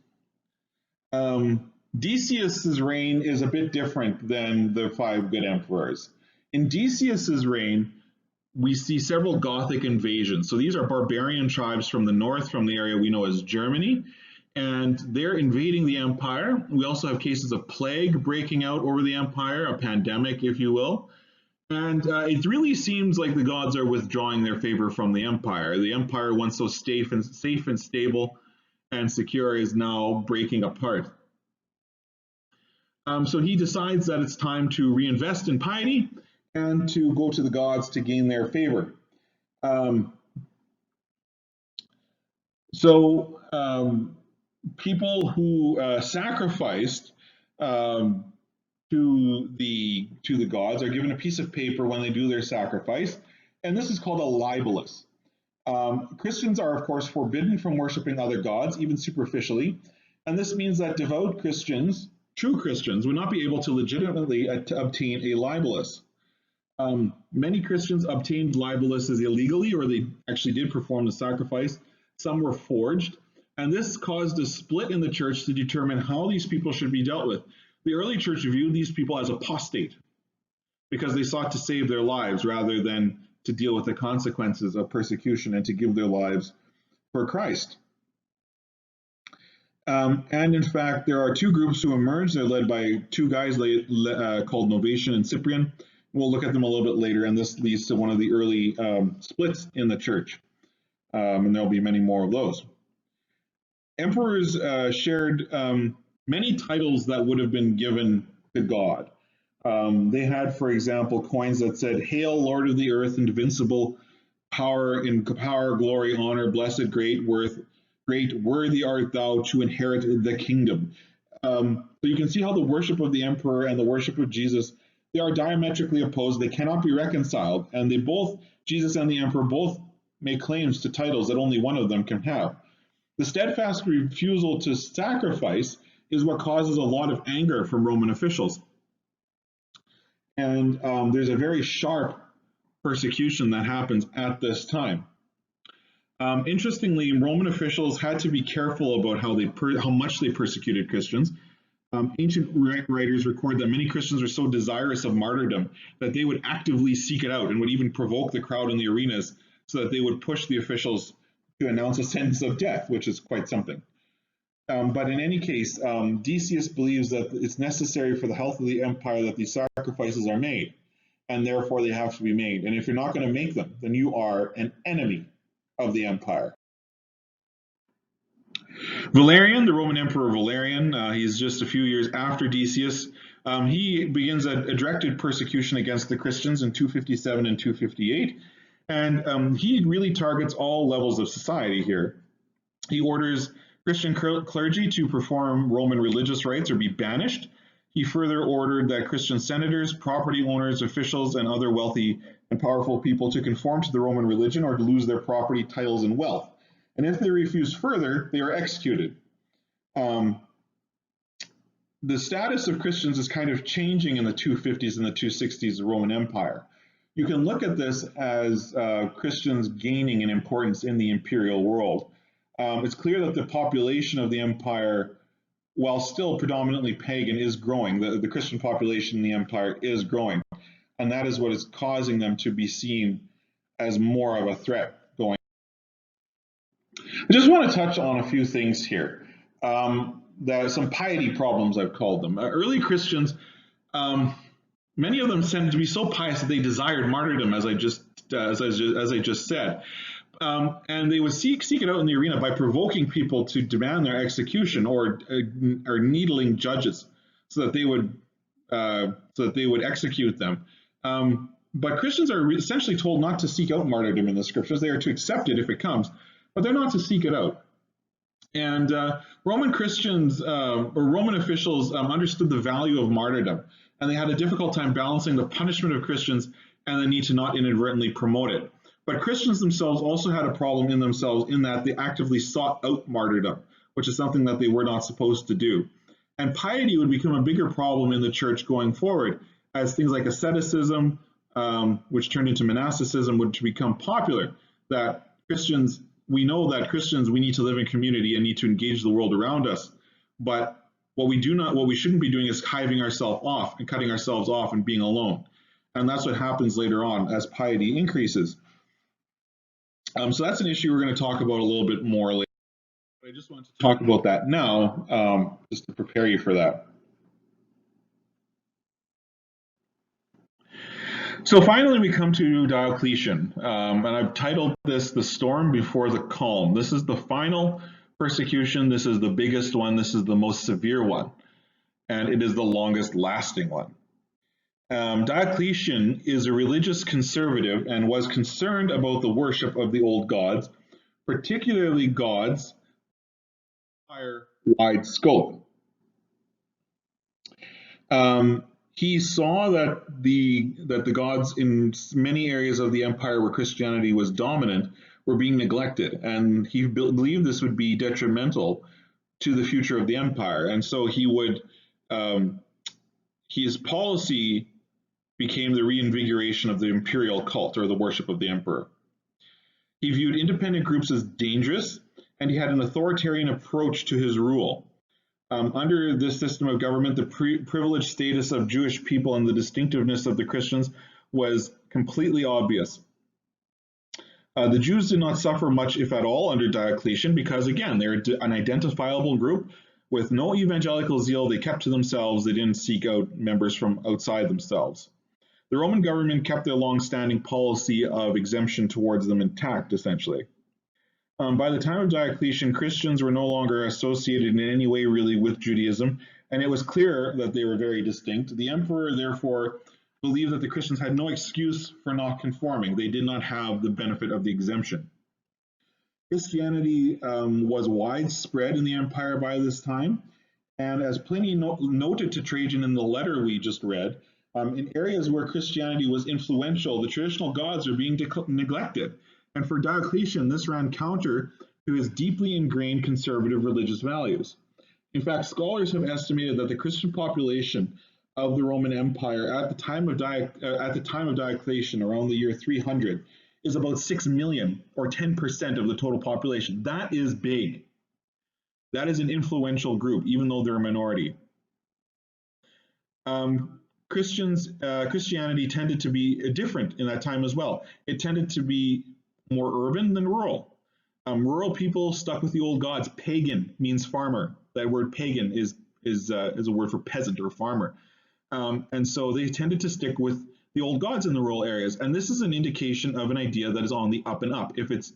Decius's reign is a bit different than the 5 good emperors. In Decius's reign, we see several Gothic invasions. So these are barbarian tribes from the north, from the area we know as Germany, and they're invading the empire. We also have cases of plague breaking out over the empire, a pandemic, if you will. And it really seems like the gods are withdrawing their favor from the empire. The empire, once so safe and stable and secure, is now breaking apart. So he decides that it's time to reinvest in piety and to go to the gods to gain their favor. People who sacrificed to the gods are given a piece of paper when they do their sacrifice, and this is called a libellus. Christians are, of course, forbidden from worshiping other gods, even superficially, and this means that devout Christians, true Christians, would not be able to legitimately obtain a libellus. Many Christians obtained libelluses illegally, or they actually did perform the sacrifice. Some were forged, and this caused a split in the church to determine how these people should be dealt with. The early church viewed these people as apostate because they sought to save their lives rather than to deal with the consequences of persecution and to give their lives for Christ. And in fact, there are 2 groups who emerged. They're led by 2 guys called Novatian and Cyprian. We'll look at them a little bit later, and this leads to one of the early splits in the church. And there'll be many more of those. Emperors shared many titles that would have been given to God. They had, for example, coins that said, "Hail, Lord of the earth, invincible, power, glory, honor, blessed, great, worthy art thou to inherit the kingdom." So you can see how the worship of the emperor and the worship of Jesus, they are diametrically opposed. They cannot be reconciled, and Jesus and the emperor both make claims to titles that only one of them can have. The steadfast refusal to sacrifice is what causes a lot of anger from Roman officials. And there's a very sharp persecution that happens at this time. Interestingly, Roman officials had to be careful about how much they persecuted Christians. Ancient writers record that many Christians were so desirous of martyrdom that they would actively seek it out and would even provoke the crowd in the arenas so that they would push the officials to announce a sentence of death, which is quite something. But in any case, Decius believes that it's necessary for the health of the empire that these sacrifices are made, and therefore they have to be made. And if you're not going to make them, then you are an enemy of the empire. Valerian, the Roman Emperor Valerian, he's just a few years after Decius. He begins a directed persecution against the Christians in 257 and 258. And he really targets all levels of society here. He orders Christian clergy to perform Roman religious rites or be banished. He further ordered that Christian senators, property owners, officials, and other wealthy and powerful people to conform to the Roman religion or to lose their property, titles, and wealth. And if they refuse further, they are executed. The status of Christians is kind of changing in the 250s and the 260s of the Roman Empire. You can look at this as Christians gaining in importance in the imperial world. It's clear that the population of the empire, while still predominantly pagan, is growing. The Christian population in the empire is growing, and that is what is causing them to be seen as more of a threat going. I just want to touch on a few things here. some piety problems, I've called them. Early Christians, um, many of them tended to be so pious that they desired martyrdom, as I just said. And they would seek it out in the arena by provoking people to demand their execution, or needling judges so that they would execute them. But Christians are essentially told not to seek out martyrdom in the scriptures. They are to accept it if it comes, but they're not to seek it out. And Roman Christians, or Roman officials, understood the value of martyrdom, and they had a difficult time balancing the punishment of Christians and the need to not inadvertently promote it. But Christians themselves also had a problem in themselves in that they actively sought out martyrdom, which is something that they were not supposed to do. And piety would become a bigger problem in the church going forward, as things like asceticism, which turned into monasticism, would become popular. That Christians, we know that Christians, we need to live in community and need to engage the world around us. But what we shouldn't be doing is hiving ourselves off and cutting ourselves off and being alone. And that's what happens later on as piety increases. So that's an issue we're going to talk about a little bit more later. But I just want to talk about that now, just to prepare you for that. So finally, we come to Diocletian, and I've titled this "The Storm Before the Calm." This is the final persecution. This is the biggest one. This is the most severe one, and it is the longest lasting one. Diocletian is a religious conservative and was concerned about the worship of the old gods, particularly gods of higher wide scope. He saw that the gods in many areas of the empire where Christianity was dominant were being neglected, and he believed this would be detrimental to the future of the empire. And so his policy became the reinvigoration of the imperial cult, or the worship of the emperor. He viewed independent groups as dangerous, and he had an authoritarian approach to his rule. Under this system of government, the privileged status of Jewish people and the distinctiveness of the Christians was completely obvious. The Jews did not suffer much, if at all, under Diocletian because, again, they're an identifiable group with no evangelical zeal. They kept to themselves. They didn't seek out members from outside themselves. The Roman government kept their long-standing policy of exemption towards them intact, essentially. By the time of Diocletian, Christians were no longer associated in any way really with Judaism, and it was clear that they were very distinct. The emperor, therefore, believed that the Christians had no excuse for not conforming. They did not have the benefit of the exemption. Christianity was widespread in the empire by this time, and as Pliny noted to Trajan in the letter we just read, in areas where Christianity was influential, the traditional gods are being neglected. And for Diocletian, this ran counter to his deeply ingrained conservative religious values. In fact, scholars have estimated that the Christian population of the Roman Empire at the time of Diocletian, around the year 300, is about 6 million, or 10% of the total population. That is big. That is an influential group, even though they're a minority. Christianity tended to be different in that time as well. It tended to be more urban than rural. Rural people stuck with the old gods. Pagan means farmer. That word pagan is a word for peasant or farmer. And so they tended to stick with the old gods in the rural areas. And this is an indication of an idea that is on the up and up. If it's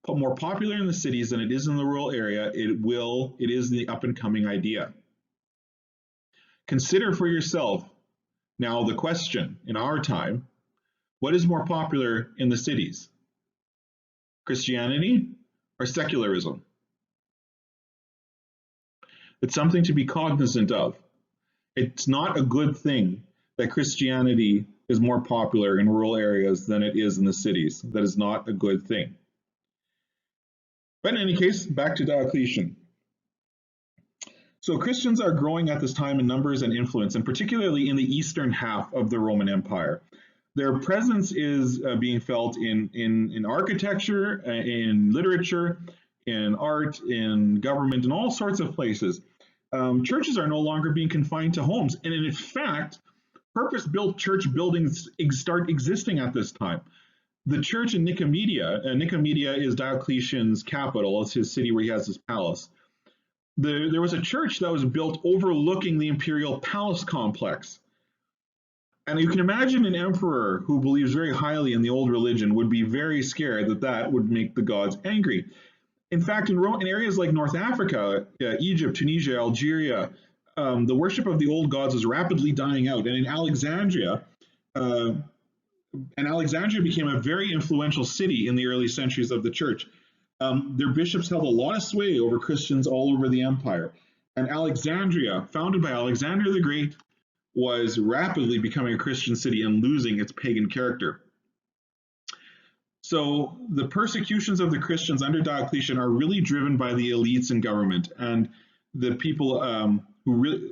more popular in the cities than it is in the rural area, it is the up and coming idea. Consider for yourself now the question in our time, what is more popular in the cities? Christianity or secularism? It's something to be cognizant of. It's not a good thing that Christianity is more popular in rural areas than it is in the cities. That is not a good thing. But in any case, back to Diocletian. So Christians are growing at this time in numbers and influence, and particularly in the eastern half of the Roman Empire. Their presence is being felt in architecture, in literature, in art, in government, in all sorts of places. Churches are no longer being confined to homes. And in fact, purpose-built church buildings start existing at this time. The church in Nicomedia, Nicomedia is Diocletian's capital. It's his city where he has his palace. there was a church that was built overlooking the imperial palace complex. And you can imagine an emperor who believes very highly in the old religion would be very scared that that would make the gods angry. In fact, in areas like North Africa, Egypt, Tunisia, Algeria, the worship of the old gods was rapidly dying out. And in Alexandria, became a very influential city in the early centuries of the church. Their bishops held a lot of sway over Christians all over the empire. And Alexandria, founded by Alexander the Great, was rapidly becoming a Christian city and losing its pagan character. So the persecutions of the Christians under Diocletian are really driven by the elites in government and the people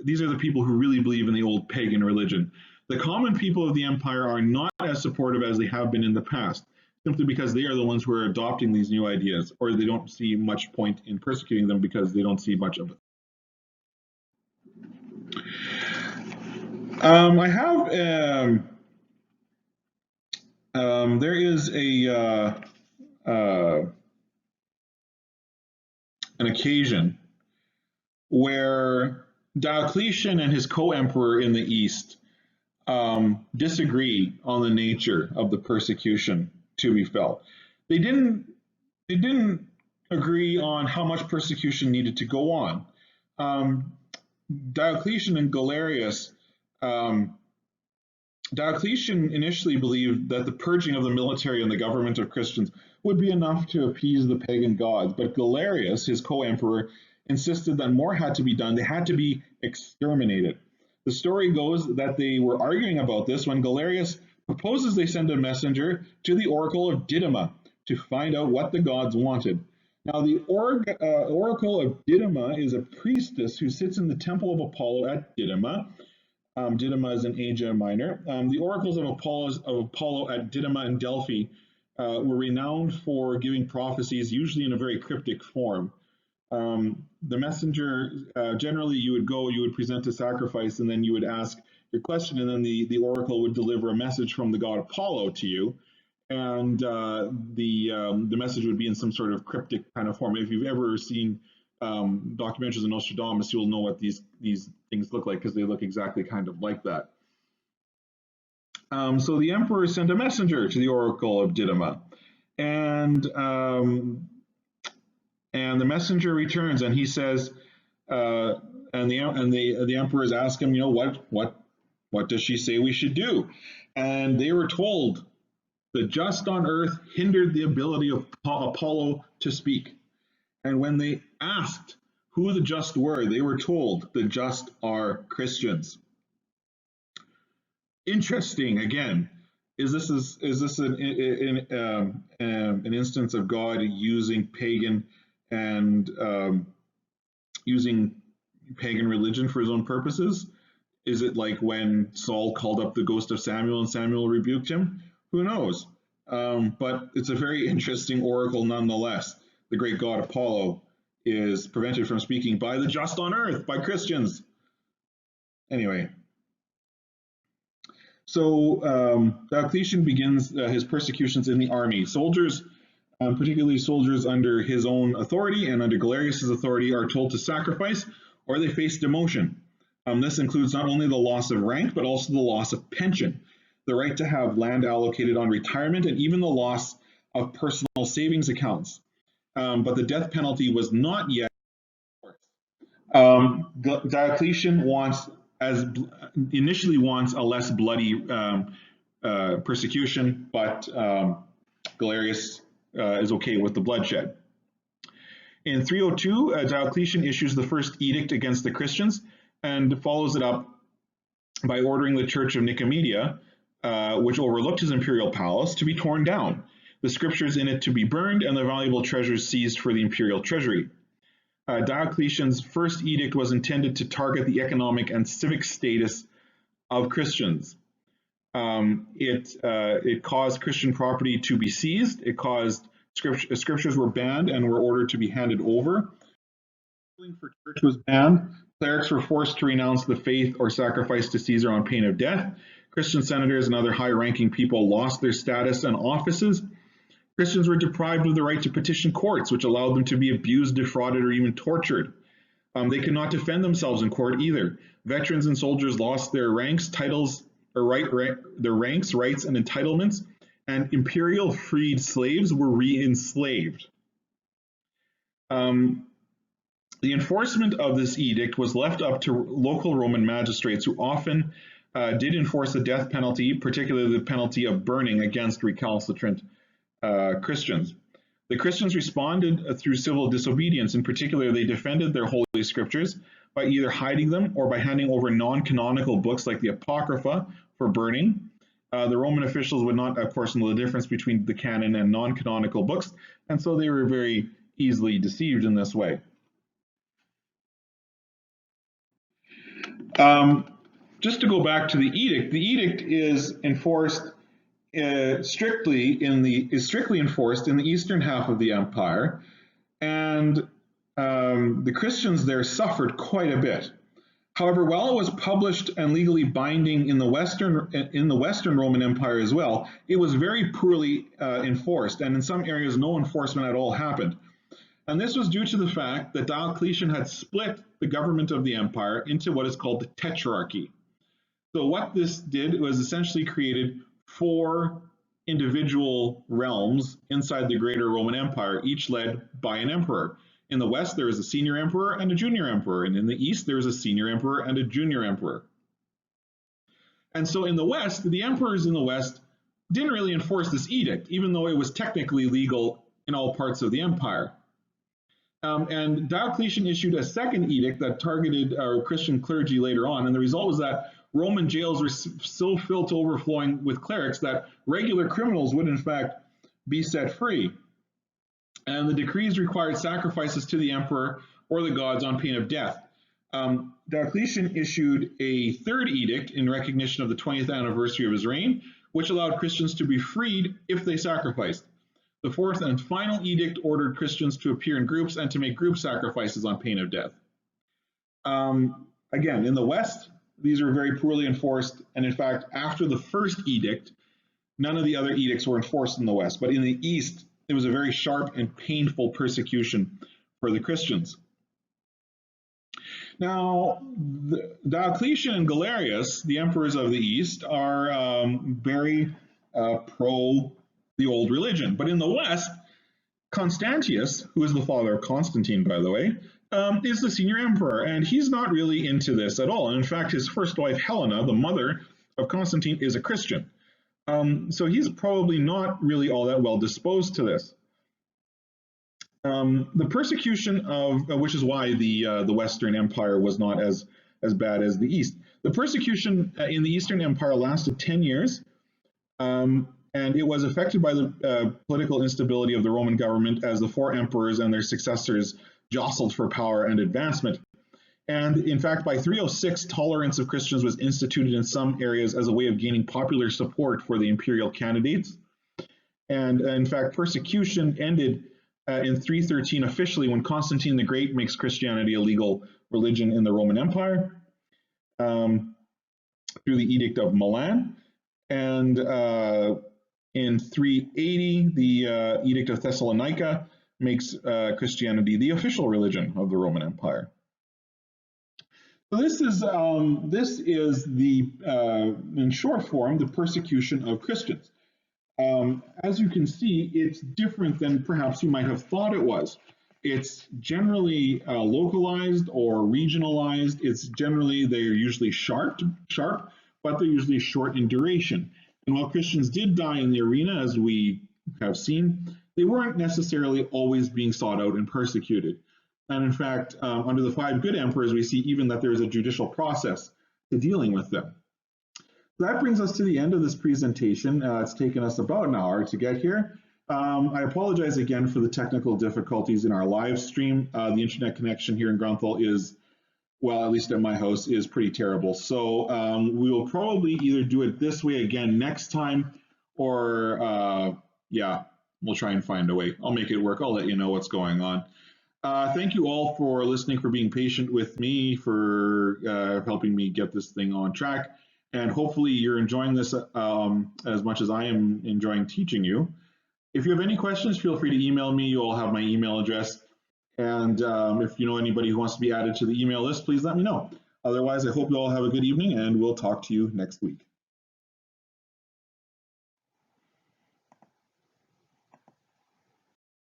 these are the people who really believe in the old pagan religion. The common people of the empire are not as supportive as they have been in the past, simply because they are the ones who are adopting these new ideas, or they don't see much point in persecuting them because they don't see much of it. I have there is an occasion where Diocletian and his co-emperor in the East disagree on the nature of the persecution to be felt. They didn't agree on how much persecution needed to go on. Diocletian and Galerius, Diocletian initially believed that the purging of the military and the government of Christians would be enough to appease the pagan gods, but Galerius, his co-emperor, insisted that more had to be done. They had to be exterminated. The story goes that they were arguing about this when Galerius proposes they send a messenger to the oracle of Didyma to find out what the gods wanted. Now, the oracle of Didyma is a priestess who sits in the temple of Apollo at Didyma. Didyma is in Asia Minor. The oracles of Apollo at Didyma and Delphi were renowned for giving prophecies, usually in a very cryptic form. The messenger, generally you would present a sacrifice, and then you would ask your question, and then the oracle would deliver a message from the god Apollo to you, and the message would be in some sort of cryptic kind of form. If you've ever seen documentaries of Nostradamus, you'll know what these things look like, because they look exactly kind of like that. So the emperor sent a messenger to the oracle of Didyma, and the messenger returns, and he says, and the emperors ask him, what does she say we should do? And they were told, the just on earth hindered the ability of Apollo to speak. And when they asked who the just were, they were told the just are Christians. Interesting. Again, is this an instance of God using pagan and using pagan religion for his own purposes? Is it like when Saul called up the ghost of Samuel and Samuel rebuked him? Who knows? But it's a very interesting oracle nonetheless. The great god Apollo is prevented from speaking by the just on earth, by Christians. Anyway, so Diocletian begins his persecutions in the army. Soldiers, particularly soldiers under his own authority and under Galerius's authority, are told to sacrifice or they face demotion. This includes not only the loss of rank, but also the loss of pension, the right to have land allocated on retirement, and even the loss of personal savings accounts. But the death penalty was not yet. Diocletian initially wants a less bloody persecution, but Galerius is okay with the bloodshed. In 302, Diocletian issues the first edict against the Christians and follows it up by ordering the Church of Nicomedia, which overlooked his imperial palace, to be torn down, the scriptures in it to be burned, and the valuable treasures seized for the imperial treasury. Diocletian's first edict was intended to target the economic and civic status of Christians. It caused Christian property to be seized. It caused scriptures were banned and were ordered to be handed over. For church was banned. Clerics were forced to renounce the faith or sacrifice to Caesar on pain of death. Christian senators and other high-ranking people lost their status and offices. Christians were deprived of the right to petition courts, which allowed them to be abused, defrauded, or even tortured. They could not defend themselves in court either. Veterans and soldiers lost their ranks, titles, or their ranks, rights, and entitlements, and imperial freed slaves were re-enslaved. The enforcement of this edict was left up to local Roman magistrates who often did enforce the death penalty, particularly the penalty of burning against recalcitrant Christians. The Christians responded through civil disobedience. In particular, they defended their holy scriptures by either hiding them or by handing over non-canonical books like the Apocrypha for burning. The Roman officials would not, of course, know the difference between the canon and non-canonical books, and so they were very easily deceived in this way. Just to go back to the edict is enforced strictly enforced in the eastern half of the empire, and the Christians there suffered quite a bit. However, while it was published and legally binding in the Western Roman Empire as well, it was very poorly enforced, and in some areas no enforcement at all happened. And this was due to the fact that Diocletian had split the government of the empire into what is called the Tetrarchy. So what this did was essentially created 4 individual realms inside the greater Roman Empire, each led by an emperor. In the West, there is a senior emperor and a junior emperor, and in the East, there is a senior emperor and a junior emperor. And so in the West, the emperors in the West didn't really enforce this edict, even though it was technically legal in all parts of the empire. And Diocletian issued a second edict that targeted Christian clergy later on, and the result was that Roman jails were so filled to overflowing with clerics that regular criminals would in fact be set free. And the decrees required sacrifices to the emperor or the gods on pain of death. Diocletian issued a third edict in recognition of the 20th anniversary of his reign, which allowed Christians to be freed if they sacrificed. The fourth and final edict ordered Christians to appear in groups and to make group sacrifices on pain of death. Again, in the West, these were very poorly enforced, and in fact, after the first edict, none of the other edicts were enforced in the West. But in the East, it was a very sharp and painful persecution for the Christians. Now, Diocletian and Galerius, the emperors of the East, are very pro the old religion. But in the West, Constantius, who is the father of Constantine, by the way, is the senior emperor, and he's not really into this at all. And in fact, his first wife, Helena, the mother of Constantine, is a Christian. So he's probably not really all that well disposed to this. The persecution of, which is why the Western Empire was not as bad as the East. The persecution in the Eastern Empire lasted 10 years, and it was affected by the political instability of the Roman government as the 4 emperors and their successors jostled for power and advancement. And in fact, by 306, tolerance of Christians was instituted in some areas as a way of gaining popular support for the imperial candidates. And in fact, persecution ended in 313 officially when Constantine the Great makes Christianity a legal religion in the Roman Empire through the Edict of Milan. And in 380, the Edict of Thessalonica makes Christianity the official religion of the Roman Empire. So this is the, in short form, the persecution of Christians. As you can see, it's different than perhaps you might have thought it was. It's generally localized or regionalized. It's generally, they're usually sharp, but they're usually short in duration. And while Christians did die in the arena, as we have seen, they weren't necessarily always being sought out and persecuted. And in fact, under the 5 good emperors, we see even that there's a judicial process to dealing with them. That brings us to the end of this presentation. It's taken us about an hour to get here. I apologize again for the technical difficulties in our live stream. The internet connection here in Grunthal is, well, at least at my house, is pretty terrible. So we will probably either do it this way again next time, or yeah, we'll try and find a way. I'll make it work. I'll let you know what's going on. Thank you all for listening, for being patient with me, for helping me get this thing on track. And hopefully you're enjoying this as much as I am enjoying teaching you. If you have any questions, feel free to email me. You all have my email address. And if you know anybody who wants to be added to the email list, please let me know. Otherwise, I hope you all have a good evening, and we'll talk to you next week.